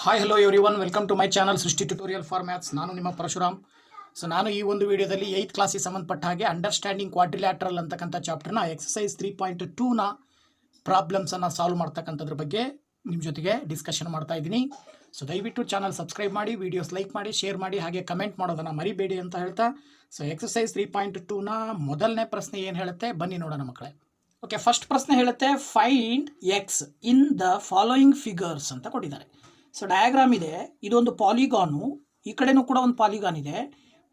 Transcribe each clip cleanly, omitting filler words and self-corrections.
Hi hello everyone, welcome to my channel Srishti tutorial for maths. ನಾನು ನಿಮ್ಮ Parashuram. So ನಾನು ಈ ಒಂದು ವಿಡಿಯೋದಲ್ಲಿ 8th ಕ್ಲಾಸಿಗೆ ಸಂಬಂಧಪಟ್ಟ ಹಾಗೆ ಅಂಡರ್ಸ್ಟ್ಯಾಂಡಿಂಗ್ ಕ್ವಾಡ್ರಿಲ್ಯಾಟ್ರಲ್ ಅಂತಕ್ಕಂಥ ಚಾಪ್ಟರ್ನ ಎಕ್ಸಸೈಸ್ 3.2ನ ಪ್ರಾಬ್ಲಮ್ಸನ್ನು ಸಾಲ್ವ್ ಮಾಡ್ತಕ್ಕಂಥದ್ರ ಬಗ್ಗೆ ನಿಮ್ಮ ಜೊತೆಗೆ ಡಿಸ್ಕಷನ್ ಮಾಡ್ತಾ ಇದ್ದೀನಿ. ಸೊ ದಯವಿಟ್ಟು ಚಾನಲ್ ಸಬ್ಸ್ಕ್ರೈಬ್ ಮಾಡಿ, ವೀಡಿಯೋಸ್ ಲೈಕ್ ಮಾಡಿ, ಶೇರ್ ಮಾಡಿ, ಹಾಗೆ ಕಮೆಂಟ್ ಮಾಡೋದನ್ನು ಮರಿಬೇಡಿ ಅಂತ ಹೇಳ್ತಾ, ಸೊ ಎಕ್ಸಸೈಸ್ 3.2ನ ಮೊದಲನೇ ಪ್ರಶ್ನೆ ಏನು ಹೇಳುತ್ತೆ ಬನ್ನಿ ನೋಡೋಣ ಮಕ್ಕಳೇ. ಓಕೆ, ಫಸ್ಟ್ ಪ್ರಶ್ನೆ ಹೇಳುತ್ತೆ find X in the following figures ಅಂತ ಕೊಟ್ಟಿದ್ದಾರೆ. ಸೊ ಡಯಾಗ್ರಾಮ್ ಇದೆ, ಇದೊಂದು ಪಾಲಿಗಾನು, ಈ ಕಡೆನೂ ಕೂಡ ಒಂದು ಪಾಲಿಗಾನ್ ಇದೆ.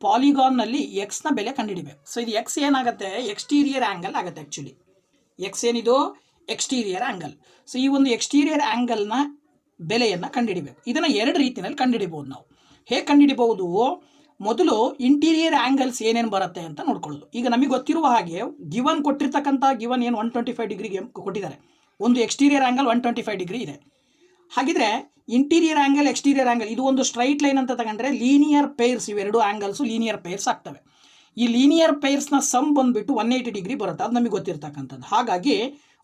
ಪಾಲಿಗಾನ್ನಲ್ಲಿ ಎಕ್ಸ್ನ ಬೆಲೆ ಕಂಡುಹಿಡಿಬೇಕು. ಸೊ ಇದು ಎಕ್ಸ್ ಏನಾಗುತ್ತೆ, ಎಕ್ಸ್ಟೀರಿಯರ್ ಆ್ಯಂಗಲ್ ಆಗುತ್ತೆ. ಆ್ಯಕ್ಚುಲಿ ಎಕ್ಸ್ ಏನಿದು ಎಕ್ಸ್ಟೀರಿಯರ್ ಆ್ಯಂಗಲ್. ಸೊ ಈ ಒಂದು ಎಕ್ಸ್ಟೀರಿಯರ್ ಆ್ಯಂಗಲ್ನ ಬೆಲೆಯನ್ನು ಕಂಡುಹಿಡಿಬೇಕು. ಇದನ್ನು ಎರಡು ರೀತಿಯಲ್ಲಿ ಕಂಡುಹಿಡಿಬೋದು. ನಾವು ಹೇಗೆ ಕಂಡುಹಿಡಿಬಹುದು, ಮೊದಲು ಇಂಟೀರಿಯರ್ ಆ್ಯಂಗಲ್ಸ್ ಏನೇನು ಬರುತ್ತೆ ಅಂತ ನೋಡ್ಕೊಳ್ಳೋದು. ಈಗ ನಮಗೆ ಗೊತ್ತಿರುವ ಹಾಗೆ ಗಿವನ್ ಕೊಟ್ಟಿರ್ತಕ್ಕಂಥ ಗಿವನ್ ಏನು 125 ಡಿಗ್ರಿಗೆ ಕೊಟ್ಟಿದ್ದಾರೆ. ಒಂದು ಎಕ್ಸ್ಟೀರಿಯರ್ ಆ್ಯಂಗಲ್ 125 ಡಿಗ್ರಿ ಇದೆ. ಹಾಗಿದ್ರೆ ಇಂಟೀರಿಯರ್ ಆ್ಯಂಗಲ್, ಎಕ್ಸ್ಟೀರಿಯರ್ ಆ್ಯಂಗಲ್ ಇದು ಒಂದು ಸ್ಟ್ರೈಟ್ ಲೈನ್ ಅಂತ ತಗೊಂಡ್ರೆ ಲೀನಿಯರ್ ಪೇರ್ಸ್, ಇವೆರಡು ಆ್ಯಂಗಲ್ಸು ಲೀನಿಯರ್ ಪೇರ್ಸ್ ಆಗ್ತವೆ. ಈ ಲೀನಿಯರ್ ಪೇರ್ಸ್ನ ಸಮ್ ಬಂದುಬಿಟ್ಟು 180 ಡಿಗ್ರಿ ಬರುತ್ತೆ. ಅದು ನಮಗೆ ಗೊತ್ತಿರ್ತಕ್ಕಂಥದ್ದು. ಹಾಗಾಗಿ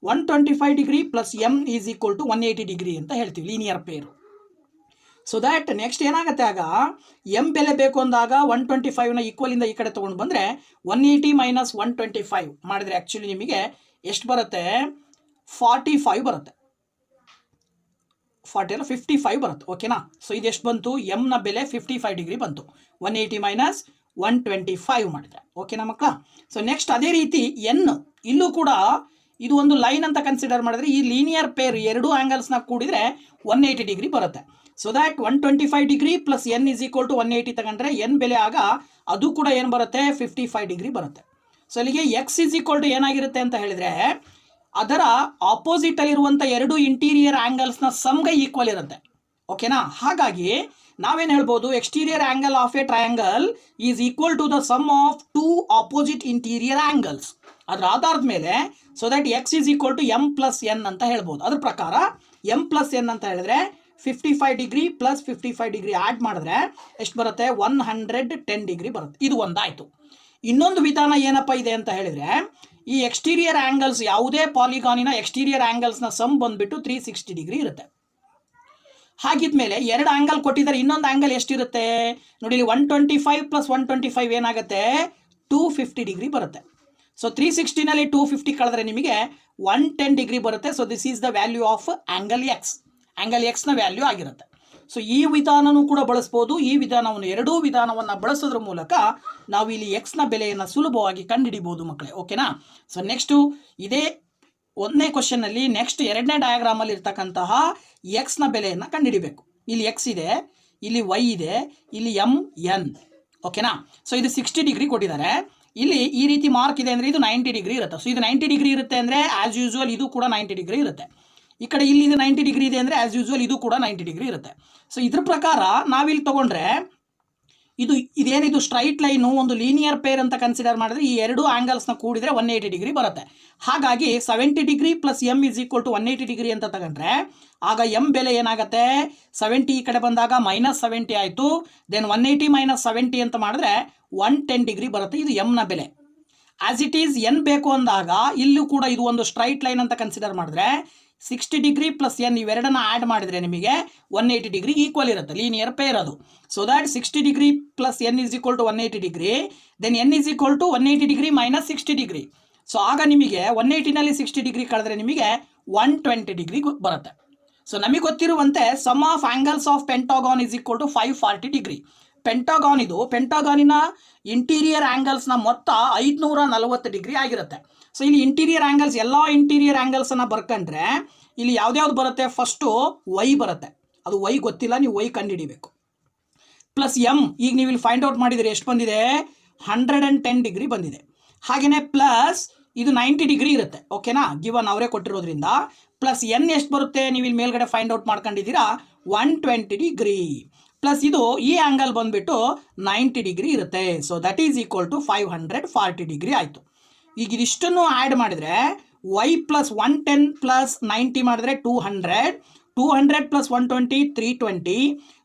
125 degree plus M is equal to 180 degree ಅಂತ ಹೇಳ್ತೀವಿ, ಲೀನಿಯರ್ ಪೇರು. ಸೊ ದ್ಯಾಟ್ ನೆಕ್ಸ್ಟ್ ಏನಾಗುತ್ತೆ, ಆಗ ಎಮ್ ಬೆಲೆ ಬೇಕು ಅಂದಾಗ 125ನ ಈಕ್ವಲಿಂದ ಈ ಕಡೆ ತೊಗೊಂಡು ಬಂದರೆ 180 ಮೈನಸ್ 125 ಮಾಡಿದರೆ ಆ್ಯಕ್ಚುಲಿ ನಿಮಗೆ ಎಷ್ಟು ಬರುತ್ತೆ, 45 ಬರುತ್ತೆ. 40 ಅಲ್ಲ 55 ಬರುತ್ತೆ. ಓಕೆನಾ. ಸೊ ಇದೆಷ್ಟು ಬಂತು, ಎಮ್ನ ಬೆಲೆ 55 ಡಿಗ್ರಿ ಬಂತು. 180 ಮೈನಸ್ 125 ಮಾಡಿದ್ರೆ. ಓಕೆನಾ ಮಕ್ಕಳ. ಸೊ ನೆಕ್ಸ್ಟ್ ಅದೇ ರೀತಿ ಎನ್, ಇಲ್ಲೂ ಕೂಡ ಇದು ಒಂದು ಲೈನ್ ಅಂತ ಕನ್ಸಿಡರ್ ಮಾಡಿದ್ರೆ ಈ ಲೀನಿಯರ್ ಪೇರ್ ಎರಡು ಆ್ಯಂಗಲ್ಸ್ನ ಕೂಡಿದರೆ 180 ಡಿಗ್ರಿ ಬರುತ್ತೆ. So that 125 degree plus N is equal to 180 ತಗೊಂಡ್ರೆ ಎನ್ ಬೆಲೆ ಆಗ ಅದು ಕೂಡ ಏನು ಬರುತ್ತೆ, 55 ಡಿಗ್ರಿ ಬರುತ್ತೆ. ಸೊ ಅಲ್ಲಿಗೆ ಎಕ್ಸ್ ಇಸ್ ಈಕ್ವಲ್ ಟು ಏನಾಗಿರುತ್ತೆ ಅಂತ ಹೇಳಿದರೆ ಅದರ ಆಪೋಸಿಟ್ ಅಲ್ಲಿರುವಂಥ ಎರಡು ಇಂಟೀರಿಯರ್ ಆ್ಯಂಗಲ್ಸ್ನ ಸಮ್ಗೆ ಈಕ್ವಲ್ ಇರುತ್ತೆ. ಓಕೆನಾ. ಹಾಗಾಗಿ ನಾವೇನು ಹೇಳ್ಬೋದು, exterior angle of a triangle is equal to the sum of two opposite interior angles. ಅದರ ಆಧಾರದ ಮೇಲೆ so that X is equal to M plus N ಅಂತ ಹೇಳ್ಬೋದು. ಅದ್ರ ಪ್ರಕಾರ ಎಮ್ ಪ್ಲಸ್ ಎನ್ ಅಂತ ಹೇಳಿದ್ರೆ 55 ಡಿಗ್ರಿ ಪ್ಲಸ್ 55 ಡಿಗ್ರಿ ಆ್ಯಡ್ ಮಾಡಿದ್ರೆ ಎಷ್ಟು ಬರುತ್ತೆ, 110 ಡಿಗ್ರಿ ಬರುತ್ತೆ. ಇದು ಒಂದಾಯಿತು. ಇನ್ನೊಂದು ವಿಧಾನ ಏನಪ್ಪ ಇದೆ ಅಂತ ಹೇಳಿದರೆ, ಈ ಎಕ್ಸ್ಟೀರಿಯರ್ ಆ್ಯಂಗಲ್ಸ್ ಯಾವುದೇ ಪಾಲಿಗಾನಿನ ಎಕ್ಸ್ಟೀರಿಯರ್ ಆ್ಯಂಗಲ್ಸ್ನ ಸಮ್ ಬಂದುಬಿಟ್ಟು 360 ಡಿಗ್ರಿ ಇರುತ್ತೆ. ಹಾಗಿದ್ಮೇಲೆ ಎರಡು ಆ್ಯಂಗಲ್ ಕೊಟ್ಟಿದ್ದಾರೆ, ಇನ್ನೊಂದು ಆ್ಯಂಗಲ್ ಎಷ್ಟಿರುತ್ತೆ ನೋಡಿ, ಇಲ್ಲಿ 125 ಪ್ಲಸ್ 125 ಏನಾಗುತ್ತೆ, 250 ಡಿಗ್ರಿ ಬರುತ್ತೆ. ಸೊ 360ನಲ್ಲಿ 250 ಕಳೆದ್ರೆ ನಿಮಗೆ 110 ಡಿಗ್ರಿ ಬರುತ್ತೆ. So this is the value of angle x. Angle ಎಕ್ಸ್ನ ವ್ಯಾಲ್ಯೂ ಆಗಿರುತ್ತೆ. ಸೊ ಈ ವಿಧಾನನೂ ಕೂಡ ಬಳಸ್ಬೋದು. ಈ ವಿಧಾನವನ್ನು, ಎರಡೂ ವಿಧಾನವನ್ನು ಬಳಸೋದ್ರ ಮೂಲಕ ನಾವು ಇಲ್ಲಿ ಎಕ್ಸ್ನ ಬೆಲೆಯನ್ನು ಸುಲಭವಾಗಿ ಕಂಡುಹಿಡಿಬೋದು ಮಕ್ಕಳೇ. ಓಕೆನಾ. ಸೊ ನೆಕ್ಸ್ಟು ಇದೇ ಒಂದನೇ ಕ್ವಶನ್ನಲ್ಲಿ ನೆಕ್ಸ್ಟ್ ಎರಡನೇ ಡಯಾಗ್ರಾಮಲ್ಲಿ ಇರ್ತಕ್ಕಂತಹ ಎಕ್ಸ್ನ ಬೆಲೆಯನ್ನು ಕಂಡುಹಿಡಿಬೇಕು. ಇಲ್ಲಿ ಎಕ್ಸ್ ಇದೆ, ಇಲ್ಲಿ ವೈ ಇದೆ, ಇಲ್ಲಿ ಎಮ್ ಎನ್. ಓಕೆನಾ. ಸೊ ಇದು 60 ಡಿಗ್ರಿ ಕೊಟ್ಟಿದ್ದಾರೆ. ಇಲ್ಲಿ ಈ ರೀತಿ ಮಾರ್ಕ್ ಇದೆ ಅಂದರೆ ಇದು 90 ಡಿಗ್ರಿ ಇರುತ್ತೆ. ಸೊ ಇದು 90 ಡಿಗ್ರಿ ಇರುತ್ತೆ ಅಂದರೆ ಆ್ಯಸ್ ಯೂಸ್ವಲ್ ಇದು ಕೂಡ 90 ಡಿಗ್ರಿ ಇರುತ್ತೆ. ಈ ಕಡೆ ಇಲ್ಲಿ ಇದು 90 ಡಿಗ್ರಿ ಇದೆ ಅಂದರೆ ಆ್ಯಸ್ ಯೂಸ್ವಲ್ ಇದು ಕೂಡ 90 ಡಿಗ್ರಿ ಇರುತ್ತೆ. ಸೊ ಇದ್ರ ಪ್ರಕಾರ ನಾವಿಲ್ಲಿ ತೊಗೊಂಡ್ರೆ ಇದೇನಿದು ಸ್ಟ್ರೈಟ್ ಲೈನು ಒಂದು ಲೀನಿಯರ್ ಪೇರ್ ಅಂತ ಕನ್ಸಿಡರ್ ಮಾಡಿದ್ರೆ ಈ ಎರಡು ಆ್ಯಂಗಲ್ಸ್ನ ಕೂಡಿದರೆ 180 ಡಿಗ್ರಿ ಬರುತ್ತೆ. ಹಾಗಾಗಿ 70 degree plus M is equal to 180 degree ಅಂತ ತಗೊಂಡ್ರೆ ಆಗ ಎಮ್ ಬೆಲೆ ಏನಾಗುತ್ತೆ, 70 ಈ ಕಡೆ ಬಂದಾಗ ಮೈನಸ್ 70 ಆಯಿತು. ದೆನ್ 180 ಮೈನಸ್ 70 ಅಂತ ಮಾಡಿದ್ರೆ 110 ಡಿಗ್ರಿ ಬರುತ್ತೆ. ಇದು ಎಮ್ನ ಬೆಲೆ. ಆ್ಯಸ್ ಇಟ್ ಈಸ್ ಎನ್ ಬೇಕು ಅಂದಾಗ ಇಲ್ಲೂ ಕೂಡ ಇದು ಒಂದು ಸ್ಟ್ರೈಟ್ ಲೈನ್ ಅಂತ ಕನ್ಸಿಡರ್ ಮಾಡಿದ್ರೆ 60 ಡಿಗ್ರಿ ಪ್ಲಸ್ ಎನ್ ಇವೆರಡನ್ನ ಆ್ಯಡ್ ಮಾಡಿದರೆ ನಿಮಗೆ 180 ಡಿಗ್ರಿ ಈಕ್ವಲ್ ಇರುತ್ತೆ, ಲೀನಿಯರ್ ಪೇರ್ ಅದು. So that 60 degree plus N is equal to 180 degree. Then N is equal to 180 degree minus 60 degree. So ಆಗ ನಿಮಗೆ 180ನಲ್ಲಿ 60 ಡಿಗ್ರಿ ಕಳೆದ್ರೆ ನಿಮಗೆ 120 ಡಿಗ್ರಿ ಬರುತ್ತೆ. ಸೊ ನಮಗೆ ಗೊತ್ತಿರುವಂತೆ sum of angles of pentagon is equal to 540 degree. Pentagon ಇದು, ಪೆಂಟಾಗಾನಿನ interior ಆ್ಯಂಗಲ್ಸ್ನ ಮೊತ್ತ 540 ಡಿಗ್ರಿ ಆಗಿರುತ್ತೆ. ಸೊ ಇಲ್ಲಿ ಇಂಟೀರಿಯರ್ ಆ್ಯಂಗಲ್ಸ್, ಎಲ್ಲ ಇಂಟೀರಿಯರ್ ಆ್ಯಂಗಲ್ಸನ್ನು ಬರ್ಕೊಂಡ್ರೆ ಇಲ್ಲಿ ಯಾವ್ದ್ಯಾವ್ದು ಬರುತ್ತೆ, ಫಸ್ಟು ವೈ ಬರುತ್ತೆ. ಅದು ವೈ ಗೊತ್ತಿಲ್ಲ, ನೀವು ವೈ ಕಂಡುಹಿಡಿಬೇಕು. ಪ್ಲಸ್ ಎಮ್, ಈಗ ನೀವು ಇಲ್ಲಿ ಫೈಂಡ್ ಔಟ್ ಮಾಡಿದರೆ ಎಷ್ಟು ಬಂದಿದೆ, 110 ಡಿಗ್ರಿ ಬಂದಿದೆ. ಹಾಗೆಯೇ ಪ್ಲಸ್ ಇದು 90 ಡಿಗ್ರಿ ಇರುತ್ತೆ. ಓಕೆನಾ, ಗಿವನ್ ಅವರೇ ಕೊಟ್ಟಿರೋದ್ರಿಂದ. ಪ್ಲಸ್ ಎನ್ ಎಷ್ಟು ಬರುತ್ತೆ, ನೀವು ಇಲ್ಲಿ ಮೇಲ್ಗಡೆ ಫೈಂಡ್ ಔಟ್ ಮಾಡ್ಕೊಂಡಿದ್ದೀರಾ, 120 ಡಿಗ್ರಿ. ಪ್ಲಸ್ ಇದು ಈ ಆ್ಯಂಗಲ್ ಬಂದುಬಿಟ್ಟು 90 ಡಿಗ್ರಿ ಇರುತ್ತೆ. So that is equal to 540 degree ಆಯಿತು. ಈಗ ಇದಿಷ್ಟನ್ನು ಆ್ಯಡ್ ಮಾಡಿದರೆ ವೈ ಪ್ಲಸ್ 110 ಪ್ಲಸ್ 90 ಮಾಡಿದ್ರೆ 200, 200 ಪ್ಲಸ್ 120 320,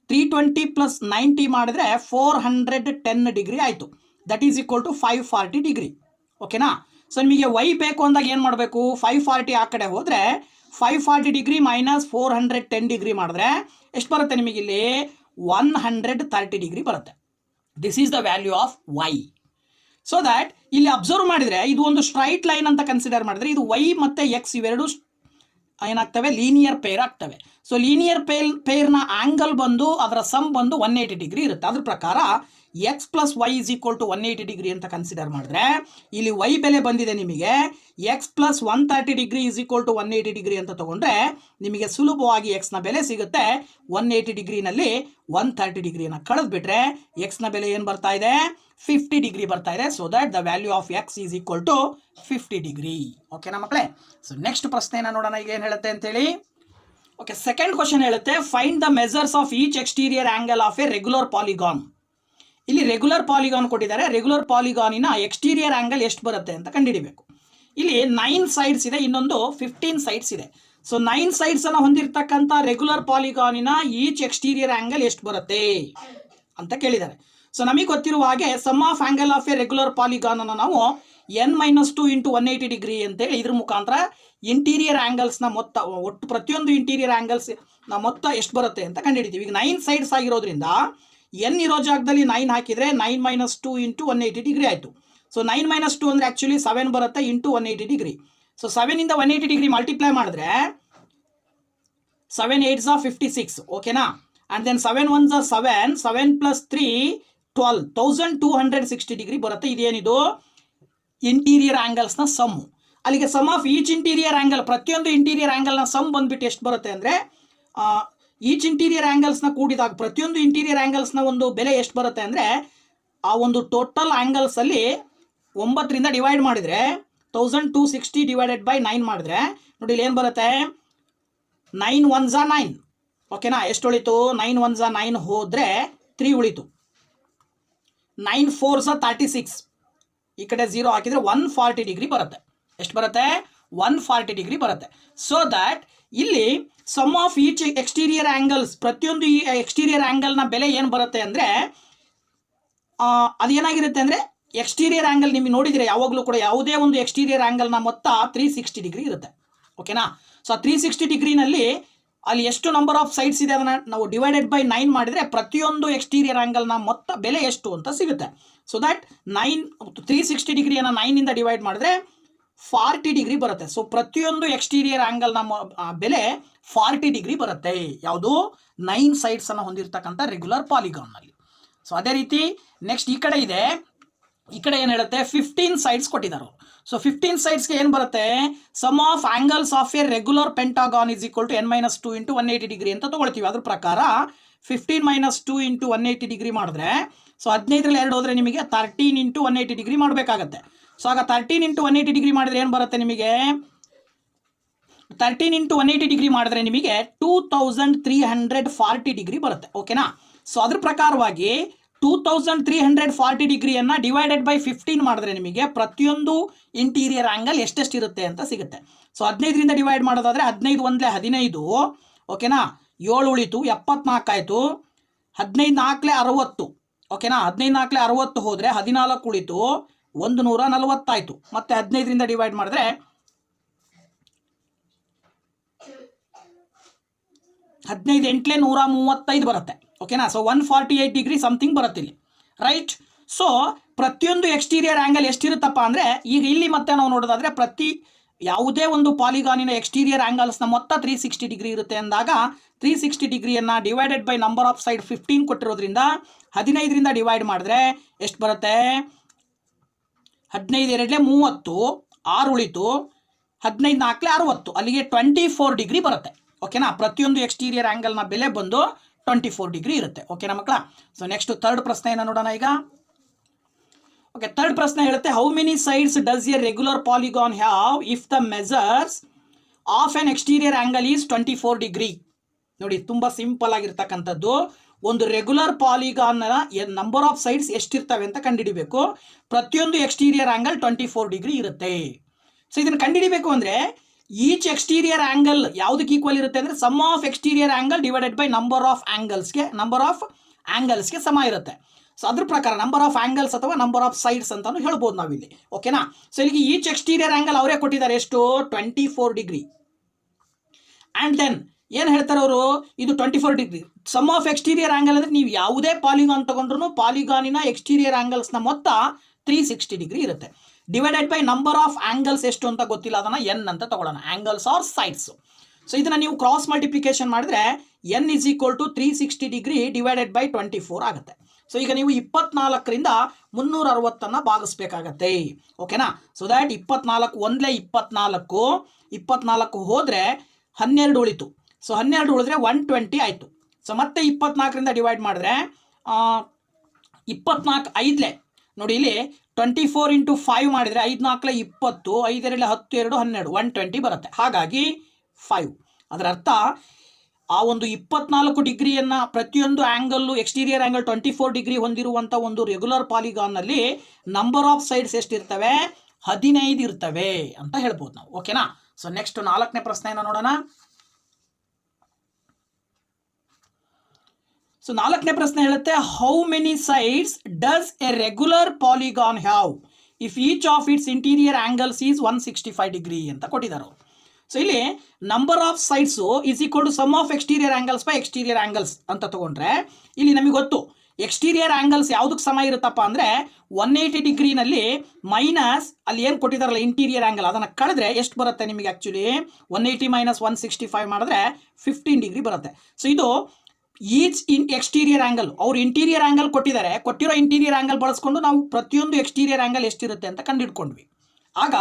320 ಪ್ಲಸ್ 90 ಮಾಡಿದ್ರೆ 410 ಡಿಗ್ರಿ ಆಯಿತು. That is equal to 540 degree. ಓಕೆನಾ. ಸೊ ನಿಮಗೆ ವೈ ಬೇಕು ಅಂದಾಗ ಏನು ಮಾಡಬೇಕು, 540 ಆ ಕಡೆ ಹೋದರೆ 540 ಡಿಗ್ರಿ ಮೈನಸ್ 410 ಡಿಗ್ರಿ ಮಾಡಿದ್ರೆ ಎಷ್ಟು ಬರುತ್ತೆ ನಿಮಗೆ ಇಲ್ಲಿ 130 ಡಿಗ್ರಿ ಬರುತ್ತೆ. This is the value of Y. So that ಇಲ್ಲಿ ಅಬ್ಸರ್ವ್ ಮಾಡಿದರೆ ಇದು ಒಂದು ಸ್ಟ್ರೈಟ್ ಲೈನ್ ಅಂತ ಕನ್ಸಿಡರ್ ಮಾಡಿದ್ರೆ ಇದು ವೈ ಮತ್ತು ಎಕ್ಸ್ ಇವೆರಡು ಏನಾಗ್ತವೆ, ಲೀನಿಯರ್ ಪೇರ್ ಆಗ್ತವೆ. ಸೊ ಲೀನಿಯರ್ ಪೇರ್ನ ಆ್ಯಂಗಲ್ ಬಂದು ಅದರ ಸಮ್ ಬಂದು 180 ಡಿಗ್ರಿ ಇರುತ್ತೆ. ಅದ್ರ ಪ್ರಕಾರ X plus Y is equal to 180 degree ಅಂತ ಕನ್ಸಿಡರ್ ಮಾಡಿದ್ರೆ ಇಲ್ಲಿ ವೈ ಬೆಲೆ ಬಂದಿದೆ ನಿಮಗೆ X plus 130 degree is equal to 180 degree ಅಂತ ತೊಗೊಂಡ್ರೆ ನಿಮಗೆ ಸುಲಭವಾಗಿ ಎಕ್ಸ್ನ ಬೆಲೆ ಸಿಗುತ್ತೆ. 180 ಡಿಗ್ರಿನಲ್ಲಿ 130 ಡಿಗ್ರಿಯನ್ನು ಕಳೆದ್ಬಿಟ್ರೆ ಎಕ್ಸ್ನ ಬೆಲೆ ಏನು ಬರ್ತಾ ಇದೆ, 50 ಡಿಗ್ರಿ ಬರ್ತಾ ಇದೆ. So that the value of X is equal to 50 degree. ಓಕೆನಾ ಮಕ್ಕಳೇ? ಸೊ ನೆಕ್ಸ್ಟ್ ಪ್ರಶ್ನೆಯನ್ನು ನೋಡೋಣ ಈಗ ಏನು ಹೇಳುತ್ತೆ ಅಂತೇಳಿ. ಓಕೆ, ಸೆಕೆಂಡ್ ಕ್ವಶನ್ ಹೇಳುತ್ತೆ find the measures of each exterior angle of a regular polygon. ಇಲ್ಲಿ ರೆಗ್ಯುಲರ್ ಪಾಲಿಗಾನ್ ಕೊಟ್ಟಿದ್ದಾರೆ. ರೆಗ್ಯುಲರ್ ಪಾಲಿಗಾನಿನ ಎಕ್ಸ್ಟೀರಿಯರ್ ಆಂಗಲ್ ಎಷ್ಟು ಬರುತ್ತೆ ಅಂತ ಕಂಡುಹಿಡಿಬೇಕು. ಇಲ್ಲಿ 9 ಸೈಡ್ಸ್ ಇದೆ, ಇನ್ನೊಂದು 15 ಸೈಡ್ಸ್ ಇದೆ. ಸೊ 9 ಸೈಡ್ಸ್ ಅನ್ನು ಹೊಂದಿರತಕ್ಕಂಥ ರೆಗ್ಯುಲರ್ ಪಾಲಿಗಾನಿನ ಈಚ್ ಎಕ್ಸ್ಟೀರಿಯರ್ ಆಂಗಲ್ ಎಷ್ಟು ಬರುತ್ತೆ ಅಂತ ಕೇಳಿದ್ದಾರೆ. ಸೊ ನಮಗೆ ಗೊತ್ತಿರುವ ಹಾಗೆ sum of angle of a regular polygon ಅನ್ನು ನಾವು n-2 ಇಂಟು 180 ಡಿಗ್ರಿ ಅಂತೇಳಿ ಇದ್ರ ಮುಖಾಂತರ ಇಂಟೀರಿಯರ್ ಆಂಗಲ್ಸ್ನ ಮೊತ್ತ, ಒಟ್ಟು ಪ್ರತಿಯೊಂದು ಇಂಟೀರಿಯರ್ ಆಂಗಲ್ಸ್ನ ಮೊತ್ತ ಎಷ್ಟು ಬರುತ್ತೆ ಅಂತ ಕಂಡುಹಿಡಿತೀವಿ. ಈಗ 9 ಸೈಡ್ಸ್ ಆಗಿರೋದ್ರಿಂದ n ಇರೋ ಜಾಗದಲ್ಲಿ 9 ಹಾಕಿದರೆ 9-2 ಇಂಟು 180 ಡಿಗ್ರಿ ಆಯಿತು. ಸೊ 9-2 ಅಂದರೆ ಆ್ಯಕ್ಚುಲಿ 7 ಬರುತ್ತೆ ಇಂಟು 180 ಡಿಗ್ರಿ. ಸೊ 7ಇಂದ 180 ಡಿಗ್ರಿ ಮಲ್ಟಿಪ್ಲೈ ಮಾಡಿದ್ರೆ 7 8s are 56. ಓಕೆನಾ? And then 7 1s are 7, 7 plus 3 12, 1260 degree ಬರುತ್ತೆ. ಇದೇನಿದು ಇಂಟೀರಿಯರ್ ಆ್ಯಂಗಲ್ಸ್ನ ಸಮ್ಮು. ಅಲ್ಲಿಗೆ sum of each interior angle, ಪ್ರತಿಯೊಂದು ಇಂಟೀರಿಯರ್ ಆ್ಯಂಗಲ್ನ ಸಮ್ ಬಂದುಬಿಟ್ಟು ಎಷ್ಟು ಬರುತ್ತೆ ಅಂದರೆ ಈಚ್ ಇಂಟೀರಿಯರ್ ಆ್ಯಂಗಲ್ಸ್ನ ಕೂಡಿದಾಗ ಪ್ರತಿಯೊಂದು ಇಂಟೀರಿಯರ್ ಆ್ಯಂಗಲ್ಸ್ನ ಒಂದು ಬೆಲೆ ಎಷ್ಟು ಬರುತ್ತೆ ಅಂದರೆ ಆ ಒಂದು ಟೋಟಲ್ ಆ್ಯಂಗಲ್ಸಲ್ಲಿ 9ರಿಂದ ಡಿವೈಡ್ ಮಾಡಿದರೆ 1260 ಡಿವೈಡೆಡ್ ಬೈ 9 ಮಾಡಿದ್ರೆ ನೋಡಿ ಇಲ್ಲಿ ಏನು ಬರುತ್ತೆ, 9 1s are 9. ಓಕೆನಾ? ಎಷ್ಟು ಉಳಿತು? 9 1s are 9 ಹೋದರೆ 3 ಉಳಿತು. 9 4s are 36. ಈ ಕಡೆ 0 ಹಾಕಿದರೆ 140 ಡಿಗ್ರಿ ಬರುತ್ತೆ. ಎಷ್ಟು ಬರುತ್ತೆ? 140 ಡಿಗ್ರಿ ಬರುತ್ತೆ. ಸೊ ದ್ಯಾಟ್ ಇಲ್ಲಿ sum of each exterior angles, ಪ್ರತಿಯೊಂದು ಈ ಎಕ್ಸ್ಟೀರಿಯರ್ ಆ್ಯಂಗಲ್ನ ಬೆಲೆ ಏನು ಬರುತ್ತೆ ಅಂದರೆ ಅದೇನಾಗಿರುತ್ತೆ ಅಂದರೆ ಎಕ್ಸ್ಟೀರಿಯರ್ ಆ್ಯಂಗಲ್ ನಿಮಗೆ ನೋಡಿದರೆ ಯಾವಾಗಲೂ ಕೂಡ ಯಾವುದೇ ಒಂದು ಎಕ್ಸ್ಟೀರಿಯರ್ ಆ್ಯಂಗಲ್ನ ಮೊತ್ತ 360 ಡಿಗ್ರಿ ಇರುತ್ತೆ. ಓಕೆನಾ? ಸೊ 360 ಡಿಗ್ರಿನಲ್ಲಿ ಅಲ್ಲಿ ಎಷ್ಟು ನಂಬರ್ ಆಫ್ ಸೈಡ್ಸ್ ಇದೆ ಅದನ್ನು ನಾವು ಡಿವೈಡೆಡ್ ಬೈ 9 ಮಾಡಿದರೆ ಪ್ರತಿಯೊಂದು ಎಕ್ಸ್ಟೀರಿಯರ್ ಆ್ಯಂಗಲ್ನ ಮೊತ್ತ ಬೆಲೆ ಎಷ್ಟು ಅಂತ ಸಿಗುತ್ತೆ. ಸೊ ದ್ಯಾಟ್ 360 ಡಿಗ್ರಿಯನ್ನು 9ಇಂದ ಡಿವೈಡ್ ಮಾಡಿದ್ರೆ 40 ಡಿಗ್ರಿ ಬರುತ್ತೆ. ಸೊ ಪ್ರತಿಯೊಂದು ಎಕ್ಸ್ಟೀರಿಯರ್ ಆ್ಯಂಗಲ್ನ ಬೆಲೆ 40 ಡಿಗ್ರಿ ಬರುತ್ತೆ. ಯಾವುದು? 9 ಸೈಡ್ಸನ್ನು ಹೊಂದಿರತಕ್ಕಂಥ ರೆಗ್ಯುಲರ್ ಪಾಲಿಗಾನ್ನಲ್ಲಿ. ಸೊ ಅದೇ ರೀತಿ ನೆಕ್ಸ್ಟ್ ಈ ಕಡೆ ಇದೆ. ಈ ಕಡೆ ಏನು ಹೇಳುತ್ತೆ, 15 ಸೈಡ್ಸ್ ಕೊಟ್ಟಿದ್ದಾರೆ. ಸೊ 15 ಸೈಡ್ಸ್ಗೆ ಏನು ಬರುತ್ತೆ, sum of angles of a regular pentagon is equal to n-2 into 180 degree ಅಂತ ತೊಗೊಳ್ತೀವಿ. ಅದ್ರ ಪ್ರಕಾರ 15 - 2 ಇಂಟು 180 ಡಿಗ್ರಿ ಮಾಡಿದ್ರೆ ಸೊ 15ರಲ್ಲಿ 2 ಹೋದರೆ ನಿಮಗೆ 13 ಇಂಟು 180 ಡಿಗ್ರಿ ಮಾಡಬೇಕಾಗತ್ತೆ. ಸೊ ಆಗ 13 ಇಂಟು 180 ಡಿಗ್ರಿ ಮಾಡಿದ್ರೆ ಏನು ಬರುತ್ತೆ ನಿಮಗೆ, 13 ಇಂಟು 180 ಡಿಗ್ರಿ ಮಾಡಿದ್ರೆ ನಿಮಗೆ 2340 ಡಿಗ್ರಿ ಬರುತ್ತೆ. ಓಕೆನಾ? ಸೊ ಅದ್ರ ಪ್ರಕಾರವಾಗಿ 2340 ಡಿಗ್ರಿಯನ್ನು ಡಿವೈಡೆಡ್ ಬೈ 15 ಮಾಡಿದ್ರೆ ನಿಮಗೆ ಪ್ರತಿಯೊಂದು ಇಂಟೀರಿಯರ್ ಆ್ಯಂಗಲ್ ಎಷ್ಟೆಷ್ಟು ಇರುತ್ತೆ ಅಂತ ಸಿಗುತ್ತೆ. ಸೊ 15ರಿಂದ ಡಿವೈಡ್ ಮಾಡೋದಾದರೆ 15 1 15. ಓಕೆನಾ? 7 ಉಳಿತು, 74 ಆಯಿತು. 15 4 60. ಓಕೆನಾ? 15 4 60 ಹೋದರೆ 14 ಉಳಿತು, 140 ಆಯಿತು. ಮತ್ತು 15ರಿಂದ ಡಿವೈಡ್ ಮಾಡಿದ್ರೆ 15 8 135 ಬರುತ್ತೆ. ಓಕೆನಾ? ಸೊ 148 ಡಿಗ್ರಿ ಸಮಥಿಂಗ್ ಬರುತ್ತೆ ಇಲ್ಲಿ, ರೈಟ್? ಸೊ ಪ್ರತಿಯೊಂದು ಎಕ್ಸ್ಟೀರಿಯರ್ ಆ್ಯಂಗಲ್ ಎಷ್ಟಿರುತ್ತಪ್ಪ ಅಂದರೆ ಈಗ ಇಲ್ಲಿ ಮತ್ತೆ ನಾವು ನೋಡೋದಾದರೆ ಪ್ರತಿ ಯಾವುದೇ ಒಂದು ಪಾಲಿಗಾನಿನ ಎಕ್ಸ್ಟೀರಿಯರ್ ಆ್ಯಂಗಲ್ಸ್ನ ಮೊತ್ತ 360 ಡಿಗ್ರಿ ಇರುತ್ತೆ ಅಂದಾಗ 360 ಡಿಗ್ರಿಯನ್ನು divided by number of side 15 ಕೊಟ್ಟಿರೋದ್ರಿಂದ 15ರಿಂದ ಡಿವೈಡ್ ಮಾಡಿದ್ರೆ ಎಷ್ಟು ಬರುತ್ತೆ, 15 2 30, 6 ಉಳಿತು, 15 4 60, ಅಲ್ಲಿಗೆ 24 ಡಿಗ್ರಿ ಬರುತ್ತೆ. ಓಕೆನಾ? ಪ್ರತಿಯೊಂದು ಎಕ್ಸ್ಟೀರಿಯರ್ ಆ್ಯಂಗಲ್ನ ಬೆಲೆ ಬಂದು 24 ಡಿಗ್ರಿ ಇರುತ್ತೆ. ಓಕೆನಾ ಮಕ್ಕಳ? ಸೊ ನೆಕ್ಸ್ಟ್ ಥರ್ಡ್ ಪ್ರಶ್ನೆಯನ್ನು ನೋಡೋಣ ಈಗ. ಓಕೆ, ಥರ್ಡ್ ಪ್ರಶ್ನೆ ಹೇಳುತ್ತೆ how many sides does a regular polygon have if the measures of an exterior angle is 24 degree. ನೋಡಿ, ತುಂಬ ಸಿಂಪಲ್ ಆಗಿರ್ತಕ್ಕಂಥದ್ದು. ಒಂದು ರೆಗ್ಯುಲರ್ ಪಾಲಿಗಾನ್ನ ನಂಬರ್ ಆಫ್ ಸೈಡ್ಸ್ ಎಷ್ಟಿರ್ತವೆ ಅಂತ ಕಂಡುಹಿಡಿಬೇಕು. ಪ್ರತಿಯೊಂದು ಎಕ್ಸ್ಟೀರಿಯರ್ ಆ್ಯಂಗಲ್ 24 ಡಿಗ್ರಿ ಇರುತ್ತೆ. ಸೊ ಇದನ್ನು ಕಂಡುಹಿಡಿಬೇಕು ಅಂದರೆ ಈಚ್ ಎಕ್ಸ್ಟೀರಿಯರ್ ಆ್ಯಂಗಲ್ ಯಾವುದಕ್ಕೆ ಈಕ್ವಲ್ ಇರುತ್ತೆ ಅಂದರೆ sum of exterior angle divided by number of ಆ್ಯಂಗಲ್ಸ್ಗೆ ಸಮ ಇರುತ್ತೆ. ಸೊ ಅದ್ರ ಪ್ರಕಾರ ನಂಬರ್ ಆಫ್ ಆ್ಯಂಗಲ್ಸ್ ಅಥವಾ ನಂಬರ್ ಆಫ್ ಸೈಡ್ಸ್ ಅಂತಾನು ಹೇಳ್ಬೋದು ನಾವಿಲ್ಲಿ. ಓಕೆನಾ? ಸೊ ಇಲ್ಲಿಗೆ ಈಚ್ ಎಕ್ಸ್ಟೀರಿಯರ್ ಆ್ಯಂಗಲ್ ಅವರೇ ಕೊಟ್ಟಿದ್ದಾರೆ ಎಷ್ಟು, 24 ಡಿಗ್ರಿ. ಆ್ಯಂಡ್ ದೆನ್ ಏನು ಹೇಳ್ತಾರೆ ಅವರು, ಇದು 24 degree. Sum of exterior angle ಅಂದರೆ ನೀವು ಯಾವುದೇ ಪಾಲಿಗಾನ್ ತಗೊಂಡ್ರು ಪಾಲಿಗಾನಿನ ಎಕ್ಸ್ಟೀರಿಯರ್ ಆ್ಯಂಗಲ್ಸ್ನ ಮೊತ್ತ 360 ಡಿಗ್ರಿ ಇರುತ್ತೆ. Divided by number of angles ಎಷ್ಟು ಅಂತ ಗೊತ್ತಿಲ್ಲ, ಅದನ್ನು ಎನ್ ಅಂತ ತಗೊಳ್ಳೋಣ. Angles are sides. ಸೊ ಇದನ್ನು ನೀವು ಕ್ರಾಸ್ ಮಲ್ಟಿಪ್ಲಿಕೇಶನ್ ಮಾಡಿದ್ರೆ N is equal to 360 degree divided by 24 ಆಗುತ್ತೆ. ಸೊ ಈಗ ನೀವು 24ರಿಂದ 360 ಭಾಗಿಸ್ಬೇಕಾಗತ್ತೆ. ಓಕೆನಾ? ಸೊ ದ್ಯಾಟ್ 24 ಒಂದಲೇ 24 ಹೋದರೆ 12 ಉಳಿತು. ಸೊ 12 ಉಳಿದ್ರೆ 120 ಆಯಿತು. ಸೊ ಮತ್ತೆ 24ರಿಂದ ಡಿವೈಡ್ ಮಾಡಿದ್ರೆ 24 5ಲೇ ನೋಡಿ, ಇಲ್ಲಿ 24 ಇಂಟು 5 ಮಾಡಿದರೆ 5 4 20, 5 2 10 2 12 120 ಬರುತ್ತೆ. ಹಾಗಾಗಿ 5. ಅದರ ಅರ್ಥ ಆ ಒಂದು 24 ಡಿಗ್ರಿಯನ್ನು ಪ್ರತಿಯೊಂದು ಆ್ಯಂಗಲ್ಲು ಎಕ್ಸ್ಟೀರಿಯರ್ ಆ್ಯಂಗಲ್ 24 ಡಿಗ್ರಿ ಹೊಂದಿರುವಂಥ ಒಂದು ರೆಗ್ಯುಲರ್ ಪಾಲಿಗಾನ್ನಲ್ಲಿ ನಂಬರ್ ಆಫ್ ಸೈಡ್ಸ್ ಎಷ್ಟಿರ್ತವೆ? 15 ಇರ್ತವೆ ಅಂತ ಹೇಳ್ಬೋದು ನಾವು. ಓಕೆನಾ? ಸೊ ನೆಕ್ಸ್ಟ್ 4ನೇ ಪ್ರಶ್ನೆಯನ್ನು ನೋಡೋಣ. ಸೊ 4ನೇ ಪ್ರಶ್ನೆ ಹೇಳುತ್ತೆ, how many sides does a regular polygon have if each of its interior angles is 165 degree ಅಂತ ಕೊಟ್ಟಿದ್ದಾರೆ ಅವರು. ಸೊ ಇಲ್ಲಿ number of sides is equal to sum of exterior angles by exterior angles ಅಂತ ತಗೊಂಡ್ರೆ, ಇಲ್ಲಿ ನಮಗೆ ಗೊತ್ತು ಎಕ್ಸ್ಟೀರಿಯರ್ ಆ್ಯಂಗಲ್ಸ್ ಯಾವುದಕ್ಕೆ ಸಮ ಇರುತ್ತಪ್ಪ ಅಂದರೆ 180 ಡಿಗ್ರಿನಲ್ಲಿ ಮೈನಸ್ ಅಲ್ಲಿ ಏನು ಕೊಟ್ಟಿದ್ದಾರಲ್ಲ ಇಂಟೀರಿಯರ್ ಆ್ಯಂಗಲ್, ಅದನ್ನು ಕಳೆದ್ರೆ ಎಷ್ಟು ಬರುತ್ತೆ ನಿಮಗೆ? ಆ್ಯಕ್ಚುಲಿ 180 ಮೈನಸ್ 165 ಮಾಡಿದ್ರೆ 15 ಡಿಗ್ರಿ ಬರುತ್ತೆ. ಸೊ ಇದು ಈಚ್ ಎಕ್ಸ್ಟೀರಿಯರ್ ಆ್ಯಂಗಲ್, ಅವ್ರು ಇಂಟೀರಿಯರ್ ಆ್ಯಂಗಲ್ ಕೊಟ್ಟಿದ್ದಾರೆ, ಕೊಟ್ಟಿರೋ ಇಂಟೀರಿಯರ್ ಆ್ಯಂಗಲ್ ಬಳಸ್ಕೊಂಡು ನಾವು ಪ್ರತಿಯೊಂದು ಎಕ್ಸ್ಟೀರಿಯರ್ ಆ್ಯಂಗಲ್ ಎಷ್ಟಿರುತ್ತೆ ಅಂತ ಕಂಡುಹಿಡ್ಕೊಂಡ್ವಿ. ಆಗ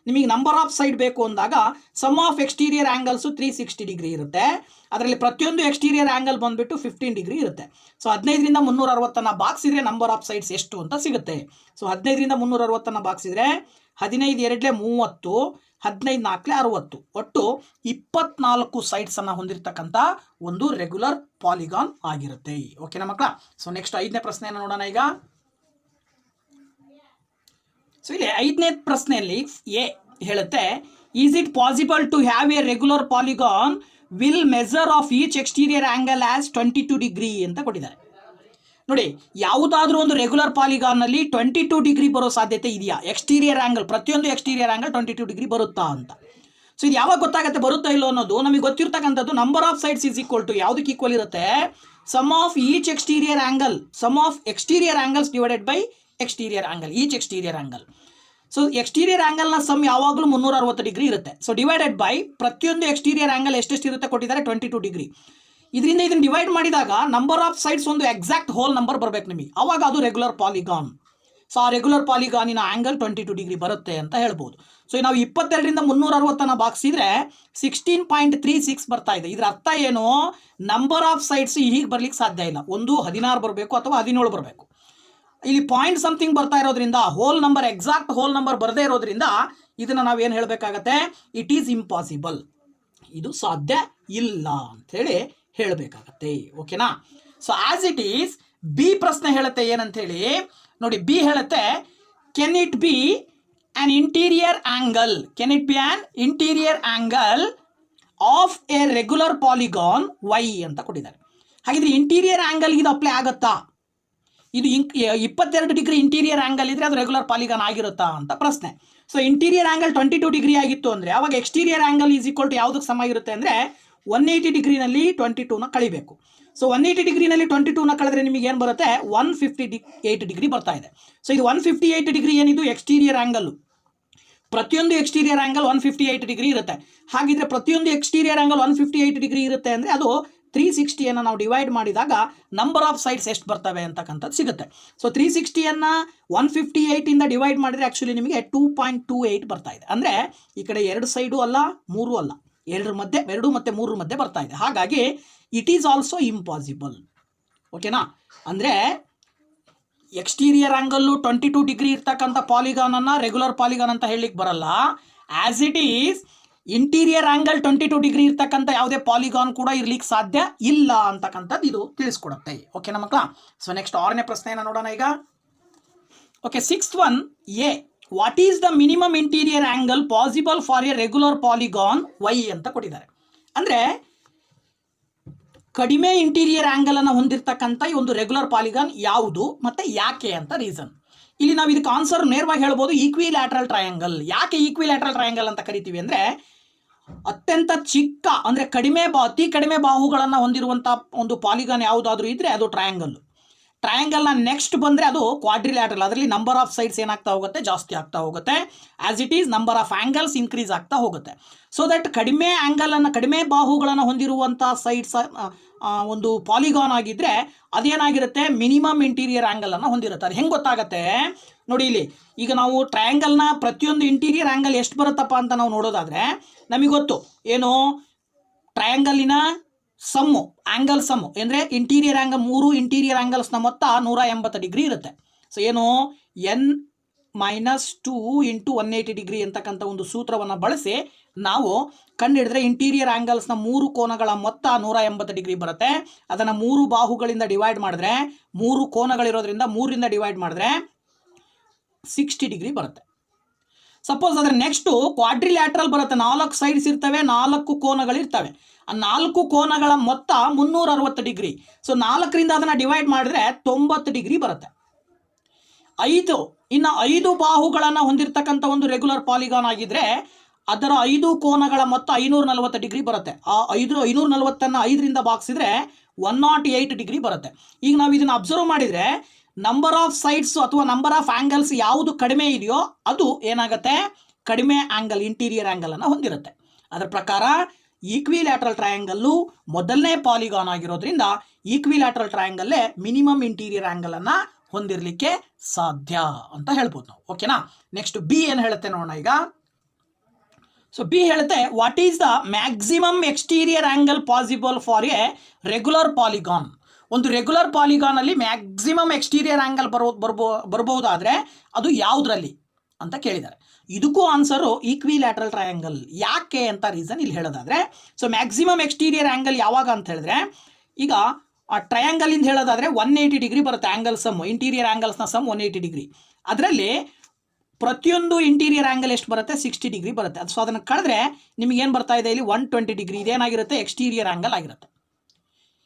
ನಿಮಗೆ ನಂಬರ್ ಆಫ್ ಸೈಡ್ ಬೇಕು ಅಂದಾಗ sum of exterior angles 360 degree ಇರುತ್ತೆ. ಅದರಲ್ಲಿ ಪ್ರತಿಯೊಂದು ಎಕ್ಸ್ಟೀರಿಯರ್ ಆ್ಯಂಗಲ್ ಬಂದುಬಿಟ್ಟು 15 ಡಿಗ್ರಿ ಇರುತ್ತೆ. ಸೊ 15ರಿಂದ 360 ಬಾಗಿಸಿದ್ರೆ ನಂಬರ್ ಆಫ್ ಸೈಡ್ಸ್ ಎಷ್ಟು ಅಂತ ಸಿಗುತ್ತೆ. ಸೊ 15ರಿಂದ 360 ಬಾಗಿಸಿದ್ರೆ 15 2 30, 15 4 60, ಒಟ್ಟು 24 ಸೈಡ್ಸನ್ನು ಹೊಂದಿರತಕ್ಕಂಥ ಒಂದು ರೆಗ್ಯುಲರ್ ಪಾಲಿಗಾನ್ ಆಗಿರುತ್ತೆ. ಓಕೆನಾ ಮಕ್ಕಳ? ಸೊ ನೆಕ್ಸ್ಟ್ 5ನೇ ಪ್ರಶ್ನೆಯನ್ನು ನೋಡೋಣ ಈಗ. ಸೊ ಇಲ್ಲಿ 5ನೇ ಪ್ರಶ್ನೆಯಲ್ಲಿ ಎ ಹೇಳುತ್ತೆ, is it possible to have a regular polygon will measure of each exterior angle as 22 degree ಅಂತ ಕೊಟ್ಟಿದ್ದಾರೆ. ನೋಡಿ, ಯಾವುದಾದ್ರೂ ಒಂದು ರೆಗ್ಯುಲರ್ ಪಾಲಿಗಾನ್ನಲ್ಲಿ 22 ಡಿಗ್ರಿ ಬರೋ ಸಾಧ್ಯತೆ ಇದೆಯಾ? ಎಕ್ಸ್ಟೀರಿಯರ್ ಆ್ಯಂಗಲ್, ಪ್ರತಿಯೊಂದು ಎಕ್ಸ್ಟೀರಿಯರ್ ಆ್ಯಂಗಲ್ 22 ಡಿಗ್ರಿ ಬರುತ್ತಾ ಅಂತ. ಸೊ ಇದು ಯಾವಾಗ ಗೊತ್ತಾಗುತ್ತೆ ಬರುತ್ತಾ ಇಲ್ಲೋ ಅನ್ನೋದು? ನಮಗೆ ಗೊತ್ತಿರ್ತಕ್ಕಂಥದ್ದು number of sides is equal to ಯಾವುದಕ್ಕೆ ಈಕ್ವಲ್ ಇರುತ್ತೆ? Sum of each exterior angle, sum of exterior angles divided by exterior angle, each exterior angle. So exterior ಆ್ಯಂಗಲ್ನ ಸಮ್ ಯಾವಾಗಲೂ 360 ಡಿಗ್ರಿ ಇರುತ್ತೆ. ಸೊ ಡಿವೈಡೆಡ್ ಬೈ ಪ್ರತಿಯೊಂದು ಎಕ್ಸ್ಟೀರಿಯರ್ ಆ್ಯಂಗಲ್ ಎಷ್ಟೆಷ್ಟು ಇರುತ್ತೆ ಕೊಟ್ಟಿದ್ದಾರೆ? 22 degree. ಇದರಿಂದ ಇದನ್ನು ಡಿವೈಡ್ ಮಾಡಿದಾಗ ನಂಬರ್ ಆಫ್ ಸೈಡ್ಸ್ ಒಂದು ಎಕ್ಸಾಕ್ಟ್ ಹೋಲ್ ನಂಬರ್ ಬರಬೇಕು ನಿಮಗೆ, ಆವಾಗ ಅದು ರೆಗ್ಯುಲರ್ ಪಾಲಿಗಾನ್. ಸೊ ಆ ರೆಗ್ಯುಲರ್ ಪಾಲಿಗಾನಿನ ಆ್ಯಂಗಲ್ 22 ಡಿಗ್ರಿ ಬರುತ್ತೆ ಅಂತ ಹೇಳ್ಬೋದು. ಸೊ ನಾವು 22ರಿಂದ 360 ಬಾಗಿಸಿದ್ರೆ 16.36 ಬರ್ತಾ ಇದೆ. ಇದರ ಅರ್ಥ ಏನು? ನಂಬರ್ ಆಫ್ ಸೈಡ್ಸ್ ಹೀಗೆ ಬರ್ಲಿಕ್ಕೆ ಸಾಧ್ಯ ಇಲ್ಲ. ಒಂದು 16 ಬರಬೇಕು ಅಥವಾ 17 ಬರಬೇಕು. ಇಲ್ಲಿ ಪಾಯಿಂಟ್ ಸಮಥಿಂಗ್ ಬರ್ತಾ ಇರೋದ್ರಿಂದ, whole number, exact whole number ಬರದೇ ಇರೋದ್ರಿಂದ ಇದನ್ನು ನಾವೇನು ಹೇಳಬೇಕಾಗತ್ತೆ? ಇಟ್ ಈಸ್ ಇಂಪಾಸಿಬಲ್, ಇದು ಸಾಧ್ಯ ಇಲ್ಲ ಅಂಥೇಳಿ ಹೇಳಬೇಕಾಗತ್ತೆ. ಓಕೆನಾ? So as it is B ಪ್ರಶ್ನೆ ಹೇಳುತ್ತೆ ಏನಂಥೇಳಿ ನೋಡಿ. ಬಿ ಹೇಳುತ್ತೆ, can it be an interior angle, can it be an interior angle of a regular polygon why ಅಂತ ಕೊಟ್ಟಿದ್ದಾರೆ. ಹಾಗಿದ್ರೆ ಇಂಟೀರಿಯರ್ ಆ್ಯಂಗಲ್ ಇದು ಅಪ್ಲೈ ಆಗುತ್ತಾ? ಇದು 22 ಡಿಗ್ರಿ ಇಂಟೀರಿಯರ್ ಆ್ಯಂಗಲ್ ಇದ್ರೆ ಅದು ರೆಗ್ಯುಲರ್ ಪಾಲಿಗಾನ್ ಆಗಿರುತ್ತಾ ಅಂತ ಪ್ರಶ್ನೆ. ಸೊ ಇಂಟೀರಿಯರ್ ಆ್ಯಂಗಲ್ 22 ಡಿಗ್ರಿ ಆಗಿತ್ತು ಅಂದರೆ ಅವಾಗ exterior angle is equal to ಯಾವುದಕ್ಕೆ ಸಮ ಇರುತ್ತೆ ಅಂದರೆ 180 ಡಿಗ್ರಿನಲ್ಲಿ 22ನ ಕಳಿಬೇಕು. ಸೊ 180 ಡಿಗ್ರಿನಲ್ಲಿ 22ನ ಕಳೆದ್ರೆ ನಿಮಗೆ ಏನು ಬರುತ್ತೆ? 158 ಡಿಗ್ರಿ ಬರ್ತಾ ಇದೆ. ಸೊ ಇದು 158 ಡಿಗ್ರಿ ಏನಿದು ಎಕ್ಸ್ಟೀರಿಯರ್ ಆ್ಯಂಗಲ್ಲು. ಪ್ರತಿಯೊಂದು ಎಕ್ಸ್ಟೀರಿಯರ್ ಆ್ಯಂಗಲ್ 158 ಡಿಗ್ರಿ ಇರುತ್ತೆ. ಹಾಗಿದ್ರೆ ಪ್ರತಿಯೊಂದು ಎಕ್ಸ್ಟೀರಿಯರ್ ಆ್ಯಂಗಲ್ 158 ಡಿಗ್ರಿ ಇರುತ್ತೆ ಅಂದರೆ ಅದು 360ಯನ್ನು ನಾವು ಡಿವೈಡ್ ಮಾಡಿದಾಗ ನಂಬರ್ ಆಫ್ ಸೈಡ್ಸ್ ಎಷ್ಟು ಬರ್ತವೆ ಅಂತಕ್ಕಂಥದ್ದು ಸಿಗುತ್ತೆ. ಸೊ 360ಯನ್ನು 158ಇಂದ ಡಿವೈಡ್ ಮಾಡಿದರೆ ಆ್ಯಕ್ಚುಲಿ ನಿಮಗೆ 2.28 ಬರ್ತಾ ಇದೆ. ಅಂದರೆ ಈ ಕಡೆ 2 ಸೈಡು ಅಲ್ಲ 3 ಅಲ್ಲ, 2 ಮತ್ತು 3 ಮಧ್ಯೆ ಬರ್ತಾ ಇದೆ. ಹಾಗಾಗಿ ಇಟ್ ಈಸ್ ಆಲ್ಸೋ ಇಂಪಾಸಿಬಲ್. ಓಕೆನಾ? ಅಂದರೆ ಎಕ್ಸ್ಟೀರಿಯರ್ ಆ್ಯಂಗಲ್ಲು 22 ಡಿಗ್ರಿ ಇರ್ತಕ್ಕಂಥ ಪಾಲಿಗಾನನ್ನು ರೆಗ್ಯುಲರ್ ಪಾಲಿಗಾನ್ ಅಂತ ಹೇಳಲಿಕ್ಕೆ ಬರಲ್ಲ. As it is interior angle 22 degree ಇರ್ತಕ್ಕಂಥ ಯಾವುದೇ ಪಾಲಿಗಾನ್ ಕೂಡ ಇರ್ಲಿಕ್ಕೆ ಸಾಧ್ಯ ಇಲ್ಲ ಅಂತಕ್ಕಂಥದ್ದು ಇದು ತಿಳಿಸ್ಕೊಡುತ್ತೆ. ಓಕೆನಾ ಮಕ್ಕಳ? ಸೊ ನೆಕ್ಸ್ಟ್ 6ನೇ ಪ್ರಶ್ನೆಯನ್ನು ನೋಡೋಣ ಈಗ. Okay, 6th one A, what is the minimum interior angle possible for a regular polygon why ಅಂತ ಕೊಟ್ಟಿದ್ದಾರೆ. ಅಂದರೆ ಕಡಿಮೆ ಇಂಟೀರಿಯರ್ ಆ್ಯಂಗಲನ್ನು ಹೊಂದಿರತಕ್ಕಂಥ ಈ ಒಂದು ರೆಗ್ಯುಲರ್ ಪಾಲಿಗಾನ್ ಯಾವುದು ಮತ್ತು ಯಾಕೆ ಅಂತ ರೀಸನ್. ಇಲ್ಲಿ ನಾವು ಇದಕ್ಕೆ ಆನ್ಸರ್ ನೇರವಾಗಿ ಹೇಳ್ಬೋದು, ಈಕ್ವಿಲ್ಯಾಟ್ರಲ್ ಟ್ರಯಾಂಗಲ್. ಯಾಕೆ ಈಕ್ವಿಲ್ಯಾಟ್ರಲ್ ಟ್ರಯಾಂಗಲ್ ಅಂತ ಕರಿತೀವಿ ಅಂದರೆ ಅತ್ಯಂತ ಚಿಕ್ಕ ಅಂದರೆ ಅತಿ ಕಡಿಮೆ ಬಾಹುಗಳನ್ನು ಹೊಂದಿರುವಂಥ ಒಂದು ಪಾಲಿಗಾನ್ ಯಾವುದಾದ್ರೂ ಇದ್ದರೆ ಅದು ಟ್ರಯಾಂಗಲ್. ಟ್ರಯಾಂಗಲ್ನ ನೆಕ್ಸ್ಟ್ ಬಂದರೆ ಅದು ಕ್ವಾಡ್ರಿಲ್ಯಾಟ್ರಲ್. ಅದರಲ್ಲಿ ನಂಬರ್ ಆಫ್ ಸೈಡ್ಸ್ ಏನಾಗ್ತಾ ಹೋಗುತ್ತೆ, ಜಾಸ್ತಿ ಆಗ್ತಾ ಹೋಗುತ್ತೆ. As it is number of angles increase ಆಗ್ತಾ ಹೋಗುತ್ತೆ. ಸೊ ದಟ್ ಕಡಿಮೆ ಬಾಹುಗಳನ್ನು ಹೊಂದಿರುವಂಥ ಸೈಡ್ಸ್ ಒಂದು ಪಾಲಿಗಾನ್ ಆಗಿದ್ದರೆ ಅದೇನಾಗಿರುತ್ತೆ, ಮಿನಿಮಮ್ ಇಂಟೀರಿಯರ್ ಆ್ಯಂಗಲನ್ನು ಹೊಂದಿರುತ್ತೆ. ಅದು ಹೆಂಗೆ ಗೊತ್ತಾಗುತ್ತೆ ನೋಡಿ, ಇಲ್ಲಿ ಈಗ ನಾವು ಟ್ರಯಾಂಗಲ್ನ ಪ್ರತಿಯೊಂದು ಇಂಟೀರಿಯರ್ ಆ್ಯಂಗಲ್ ಎಷ್ಟು ಬರುತ್ತಪ್ಪ ಅಂತ ನಾವು ನೋಡೋದಾದರೆ ನಮಗೆ ಗೊತ್ತು ಏನು, ಟ್ರಯಾಂಗಲಿನ ಸಮ್ಮು, ಆ್ಯಂಗಲ್ ಸಮ್ಮು ಅಂದರೆ ಇಂಟೀರಿಯರ್ ಆ್ಯಂಗಲ್, 3 ಇಂಟೀರಿಯರ್ ಆ್ಯಂಗಲ್ಸ್ನ ಮೊತ್ತ 180 ಡಿಗ್ರಿ ಇರುತ್ತೆ. ಸೊ ಏನು, n - 2 × 180 ಡಿಗ್ರಿ ಅಂತಕ್ಕಂಥ ಒಂದು ಸೂತ್ರವನ್ನು ಬಳಸಿ ನಾವು ಕಂಡುಹಿಡಿದ್ರೆ ಇಂಟೀರಿಯರ್ ಆ್ಯಂಗಲ್ಸ್ನ 3 ಕೋನಗಳ ಮೊತ್ತ 180 ಡಿಗ್ರಿ ಬರುತ್ತೆ. ಅದನ್ನು 3 ಬಾಹುಗಳಿಂದ ಡಿವೈಡ್ ಮಾಡಿದ್ರೆ, 3 ಕೋನಗಳಿರೋದ್ರಿಂದ 3ರಿಂದ ಡಿವೈಡ್ ಮಾಡಿದ್ರೆ 60 ಡಿಗ್ರಿ ಬರುತ್ತೆ. ಸಪೋಸ್ ಅದರ ನೆಕ್ಸ್ಟು ಕ್ವಾಡ್ರಿಲ್ಯಾಟ್ರಲ್ ಬರುತ್ತೆ. 4 ಸೈಡ್ಸ್ ಇರ್ತವೆ, 4 ಕೋನಗಳಿರ್ತವೆ. ಆ 4 ಕೋನಗಳ ಮೊತ್ತ 360 ಡಿಗ್ರಿ. ಸೊ 4ರಿಂದ ಅದನ್ನು ಡಿವೈಡ್ ಮಾಡಿದ್ರೆ 90 ಡಿಗ್ರಿ ಬರುತ್ತೆ. ಇನ್ನು 5 ಬಾಹುಗಳನ್ನು ಹೊಂದಿರತಕ್ಕಂಥ ಒಂದು ರೆಗ್ಯುಲರ್ ಪಾಲಿಗಾನ್ ಆಗಿದ್ರೆ ಅದರ 5 ಕೋನಗಳ ಮೊತ್ತ 540 ಡಿಗ್ರಿ ಬರುತ್ತೆ. ಆ 540ಅನ್ನು 5ರಿಂದ ಭಾಗಿಸಿದ್ರೆ 108 ಡಿಗ್ರಿ ಬರುತ್ತೆ. ಈಗ ನಾವು ಇದನ್ನು ಅಬ್ಸರ್ವ್ ಮಾಡಿದರೆ ನಂಬರ್ ಆಫ್ ಸೈಡ್ಸ್ ಅಥವಾ ನಂಬರ್ ಆಫ್ ಆ್ಯಂಗಲ್ಸ್ ಯಾವುದು ಕಡಿಮೆ ಇದೆಯೋ ಅದು ಏನಾಗುತ್ತೆ, ಕಡಿಮೆ ಆ್ಯಂಗಲ್, ಇಂಟೀರಿಯರ್ ಆ್ಯಂಗಲನ್ನು ಹೊಂದಿರುತ್ತೆ. ಅದರ ಪ್ರಕಾರ ಈಕ್ವಿಲ್ಯಾಟ್ರಲ್ ಟ್ರಯಾಂಗಲ್ಲು ಮೊದಲನೇ ಪಾಲಿಗಾನ್ ಆಗಿರೋದ್ರಿಂದ ಈಕ್ವಿಲ್ಯಾಟ್ರಲ್ ಟ್ರಯಾಂಗಲ್ಲೇ ಮಿನಿಮಮ್ ಇಂಟೀರಿಯರ್ ಆ್ಯಂಗಲನ್ನು ಹೊಂದಿರಲಿಕ್ಕೆ ಸಾಧ್ಯ ಅಂತ ಹೇಳ್ಬೋದು ನಾವು. ಓಕೆನಾ. ನೆಕ್ಸ್ಟ್ ಬಿ ಏನು ಹೇಳುತ್ತೆ ನೋಡೋಣ ಈಗ. ಸೊ ಬಿ ಹೇಳುತ್ತೆ, what is the maximum exterior angle possible for a regular polygon. ಒಂದು ರೆಗ್ಯುಲರ್ ಪಾಲಿಗಾನಲ್ಲಿ ಮ್ಯಾಕ್ಸಿಮಮ್ ಎಕ್ಸ್ಟೀರಿಯರ್ ಆ್ಯಂಗಲ್ ಬರ್ಬೋದಾದರೆ ಅದು ಯಾವುದರಲ್ಲಿ ಅಂತ ಕೇಳಿದ್ದಾರೆ. ಇದಕ್ಕೂ ಆನ್ಸರು ಈಕ್ವಿಲ್ಯಾಟ್ರಲ್ ಟ್ರಯಾಂಗಲ್. ಯಾಕೆ ಅಂತ ರೀಸನ್ ಇಲ್ಲಿ ಹೇಳೋದಾದರೆ, ಸೊ ಮ್ಯಾಕ್ಸಿಮಮ್ ಎಕ್ಸ್ಟೀರಿಯರ್ ಆ್ಯಂಗಲ್ ಯಾವಾಗ ಅಂತ ಹೇಳಿದ್ರೆ, ಈಗ ಆ ಟ್ರಯಾಂಗಲಿಂದ ಹೇಳೋದಾದರೆ 180 ಡಿಗ್ರಿ ಬರುತ್ತೆ ಆ್ಯಂಗಲ್ ಸಮ್, ಇಂಟೀರಿಯರ್ ಆ್ಯಂಗಲ್ಸ್ನ ಸಮ್ 180 ಡಿಗ್ರಿ. ಅದರಲ್ಲಿ ಪ್ರತಿಯೊಂದು ಇಂಟೀರಿಯರ್ ಆ್ಯಂಗಲ್ ಎಷ್ಟು ಬರುತ್ತೆ, 60 ಡಿಗ್ರಿ ಬರುತ್ತೆ. ಸೊ ಅದನ್ನು ಕಳೆದ್ರೆ ನಿಮಗೇನು ಬರ್ತಾ ಇದೆ ಇಲ್ಲಿ 120 ಡಿಗ್ರಿ. ಇದೇನಾಗಿರುತ್ತೆ, ಎಕ್ಸ್ಟೀರಿಯರ್ ಆ್ಯಂಗಲ್ ಆಗಿರುತ್ತೆ.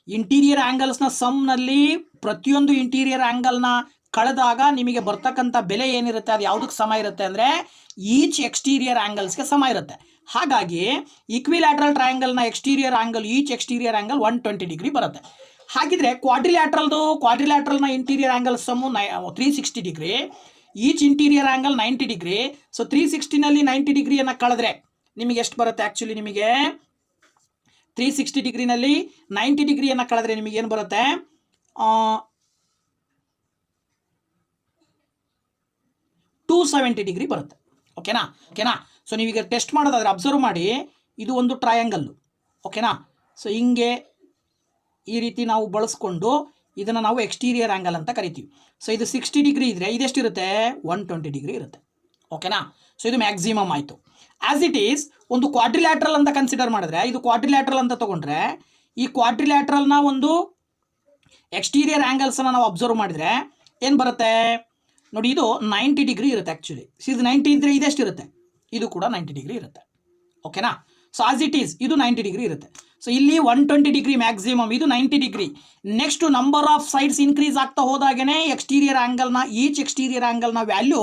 ಇಂಟೀರಿಯರ್ ಆ್ಯಂಗಲ್ಸ್ನ ಸಮ್ನಲ್ಲಿ ಪ್ರತಿಯೊಂದು ಇಂಟೀರಿಯರ್ ಆ್ಯಂಗಲ್ನ ಕಳೆದಾಗ ನಿಮಗೆ ಬರ್ತಕ್ಕಂಥ ಬೆಲೆ ಏನಿರುತ್ತೆ ಅದು ಯಾವುದಕ್ಕೆ ಸಮ ಇರುತ್ತೆ ಅಂದರೆ ಈಚ್ ಎಕ್ಸ್ಟೀರಿಯರ್ ಆ್ಯಂಗಲ್ಸ್ಗೆ ಸಮ ಇರುತ್ತೆ. ಹಾಗಾಗಿ ಈಕ್ವಿಲ್ಯಾಟ್ರಲ್ ಟ್ರಯಾಂಗಲ್ನ exterior angle, each exterior angle 120 degree ಬರುತ್ತೆ. ಹಾಗಿದ್ರೆ ಕ್ವಾಡ್ರಿಲ್ಯಾಟ್ರಲ್ನ interior angle sum 360 degree, each interior angle 90 degree. So 360ನಲ್ಲಿ 90 ಡಿಗ್ರಿಯನ್ನು ಕಳೆದ್ರೆ ನಿಮಗೆ ಎಷ್ಟು ಬರುತ್ತೆ, ಆ್ಯಕ್ಚುಲಿ ನಿಮಗೆ 360 ಡಿಗ್ರಿನಲ್ಲಿ 90 ಡಿಗ್ರಿಯನ್ನು ಕಳೆದ್ರೆ ನಿಮಗೇನು ಬರುತ್ತೆ, 270 ಡಿಗ್ರಿ ಬರುತ್ತೆ. ಓಕೆನಾ. ಸೊ ನೀವೀಗ ಟೆಸ್ಟ್ ಮಾಡೋದಾದರೆ ಅಬ್ಸರ್ವ್ ಮಾಡಿ, ಇದು ಒಂದು ಟ್ರಯಾಂಗಲ್ಲು. ಓಕೆನಾ. ಸೊ ಹಿಂಗೆ ಈ ರೀತಿ ನಾವು ಬಳಸ್ಕೊಂಡು ಇದನ್ನು ನಾವು ಎಕ್ಸ್ಟೀರಿಯರ್ ಆ್ಯಂಗಲ್ ಅಂತ ಕರಿತೀವಿ. ಸೊ ಇದು 60 ಡಿಗ್ರಿ ಇದ್ದರೆ ಇದೆಷ್ಟಿರುತ್ತೆ, 120 ಡಿಗ್ರಿ ಇರುತ್ತೆ. ಓಕೆನಾ. ಸೊ ಇದು ಮ್ಯಾಕ್ಸಿಮಮ್ ಆಯಿತು. ಆ್ಯಸ್ ಇಟ್ ಈಸ್ ಒಂದು ಕ್ವಾಡ್ರಿಲ್ಯಾಟ್ರಲ್ ಅಂತ ಕನ್ಸಿಡರ್ ಮಾಡಿದ್ರೆ, ಇದು ಕ್ವಾಡ್ರಿಲ್ಯಾಟ್ರಲ್ ಅಂತ ತೊಗೊಂಡ್ರೆ ಈ ಕ್ವಾಡ್ರಿಲ್ಯಾಟ್ರಲ್ನ ಒಂದು ಎಕ್ಸ್ಟೀರಿಯರ್ ಆ್ಯಂಗಲ್ಸನ್ನು ನಾವು ಅಬ್ಸರ್ವ್ ಮಾಡಿದರೆ ಏನು ಬರುತ್ತೆ ನೋಡಿ, ಇದು 90 ಡಿಗ್ರಿ ಇರುತ್ತೆ. ಆ್ಯಕ್ಚುಲಿ ಇದು 90 ಇದ್ದರೆ ಇದೆಷ್ಟಿರುತ್ತೆ, ಇದು ಕೂಡ 90 ಡಿಗ್ರಿ ಇರುತ್ತೆ. ಓಕೆನಾ. ಸೊ ಆಸ್ ಇಟ್ ಈಸ್ ಇದು 90 ಡಿಗ್ರಿ ಇರುತ್ತೆ. ಸೊ ಇಲ್ಲಿ 120 ಡಿಗ್ರಿ ಮ್ಯಾಕ್ಸಿಮಮ್, ಇದು 90 degree. Next number of sides increase ಆಗ್ತಾ ಹೋದಾಗೇ ಎಕ್ಸ್ಟೀರಿಯರ್ ಆ್ಯಂಗಲ್ನ, ಈಚ್ ಎಕ್ಸ್ಟೀರಿಯರ್ ಆ್ಯಂಗಲ್ನ ವ್ಯಾಲ್ಯೂ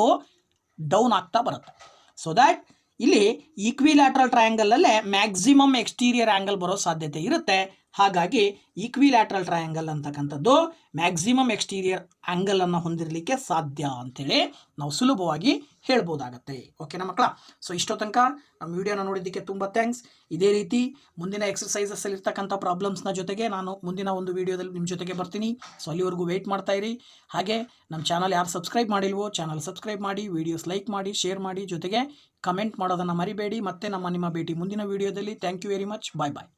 ಡೌನ್ ಆಗ್ತಾ ಬರುತ್ತೆ. ಸೊ ದ್ಯಾಟ್ ಇಲ್ಲಿ ಈಕ್ವಿಲ್ಯಾಟ್ರಲ್ ಟ್ರಯಾಂಗಲಲ್ಲೇ ಮ್ಯಾಕ್ಸಿಮಮ್ ಎಕ್ಸ್ಟೀರಿಯರ್ ಆ್ಯಂಗಲ್ ಬರೋ ಸಾಧ್ಯತೆ ಇರುತ್ತೆ. ಹಾಗಾಗಿ ಈಕ್ವಿಲ್ಯಾಟ್ರಲ್ ಟ್ರಯಾಂಗಲ್ ಅಂತಕ್ಕಂಥದ್ದು ಮ್ಯಾಕ್ಸಿಮಮ್ ಎಕ್ಸ್ಟೀರಿಯರ್ ಆ್ಯಂಗಲನ್ನು ಹೊಂದಿರಲಿಕ್ಕೆ ಸಾಧ್ಯ ಅಂಥೇಳಿ ನಾವು ಸುಲಭವಾಗಿ ಹೇಳ್ಬೋದಾಗತ್ತೆ. ಓಕೆನಾ ಮಕ್ಕಳ. ಸೊ ಇಷ್ಟೋ ತನಕ ನಮ್ಮ ವಿಡಿಯೋನ ನೋಡಿದ್ದಕ್ಕೆ ತುಂಬ ಥ್ಯಾಂಕ್ಸ್. ಇದೇ ರೀತಿ ಮುಂದಿನ ಎಕ್ಸರ್ಸೈಸಸ್ಸಲ್ಲಿ ಇರ್ತಕ್ಕಂಥ ಪ್ರಾಬ್ಲಮ್ಸ್ನ ಜೊತೆಗೆ ನಾನು ಮುಂದಿನ ಒಂದು ವೀಡಿಯೋದಲ್ಲಿ ನಿಮ್ಮ ಜೊತೆಗೆ ಬರ್ತೀನಿ. ಸೊ ಅಲ್ಲಿವರೆಗೂ ವೆಯ್ಟ್ ಮಾಡ್ತಾಯಿರಿ. ಹಾಗೆ ನಮ್ಮ ಚಾನಲ್ ಯಾರು ಸಬ್ಸ್ಕ್ರೈಬ್ ಮಾಡಿಲ್ವೋ ಚಾನಲ್ ಸಬ್ಸ್ಕ್ರೈಬ್ ಮಾಡಿ, ವೀಡಿಯೋಸ್ ಲೈಕ್ ಮಾಡಿ, ಶೇರ್ ಮಾಡಿ, ಜೊತೆಗೆ ಕಮೆಂಟ್ ಮಾಡೋದನ್ನು ಮರಿಬೇಡಿ. ಮತ್ತೆ ನಿಮ್ಮ ಭೇಟಿ ಮುಂದಿನ ವೀಡಿಯೋದಲ್ಲಿ. Thank you very much. Bye bye.